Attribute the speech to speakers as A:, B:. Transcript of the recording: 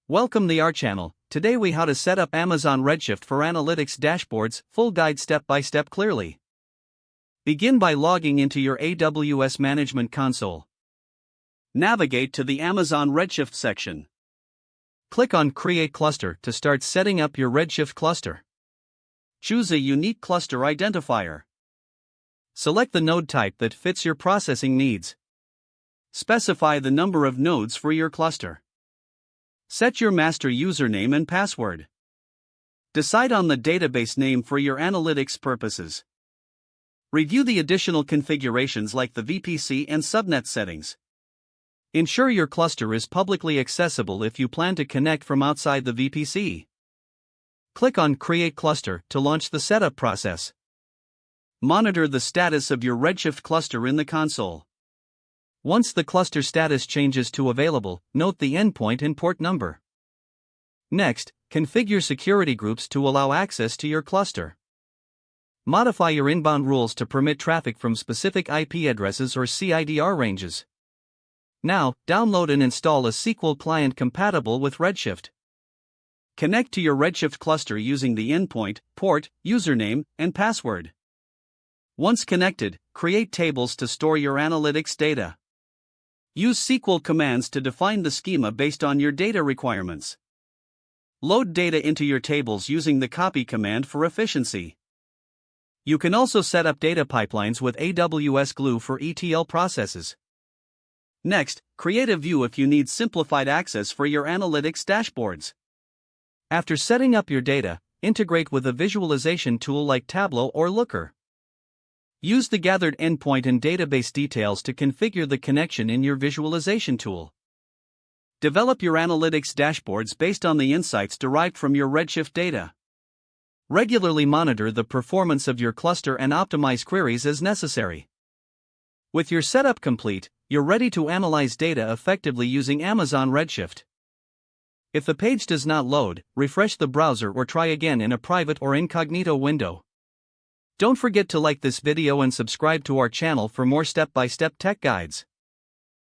A: Welcome to our channel. Today we how to set up Amazon Redshift for analytics dashboards, full guide step by step clearly. Begin by logging into your AWS Management Console. Navigate to the Amazon Redshift section. Click on Create Cluster to start setting up your Redshift cluster. Choose a unique cluster identifier. Select the node type that fits your processing needs. Specify the number of nodes for your cluster. Set your master username and password. Decide on the database name for your analytics purposes. Review the additional configurations like the VPC and subnet settings. Ensure your cluster is publicly accessible if you plan to connect from outside the VPC. Click on Create Cluster to launch the setup process. Monitor the status of your Redshift cluster in the console. Once the cluster status changes to available, note the endpoint and port number. Next, configure security groups to allow access to your cluster. Modify your inbound rules to permit traffic from specific IP addresses or CIDR ranges. Now, download and install a SQL client compatible with Redshift. Connect to your Redshift cluster using the endpoint, port, username, and password. Once connected, create tables to store your analytics data. Use SQL commands to define the schema based on your data requirements. Load data into your tables using the copy command for efficiency. You can also set up data pipelines with AWS Glue for ETL processes. Next, create a view if you need simplified access for your analytics dashboards. After setting up your data, integrate with a visualization tool like Tableau or Looker. Use the gathered endpoint and database details to configure the connection in your visualization tool. Develop your analytics dashboards based on the insights derived from your Redshift data. Regularly monitor the performance of your cluster and optimize queries as necessary. With your setup complete, you're ready to analyze data effectively using Amazon Redshift. If the page does not load, refresh the browser or try again in a private or incognito window. Don't forget to like this video and subscribe to our channel for more step-by-step tech guides.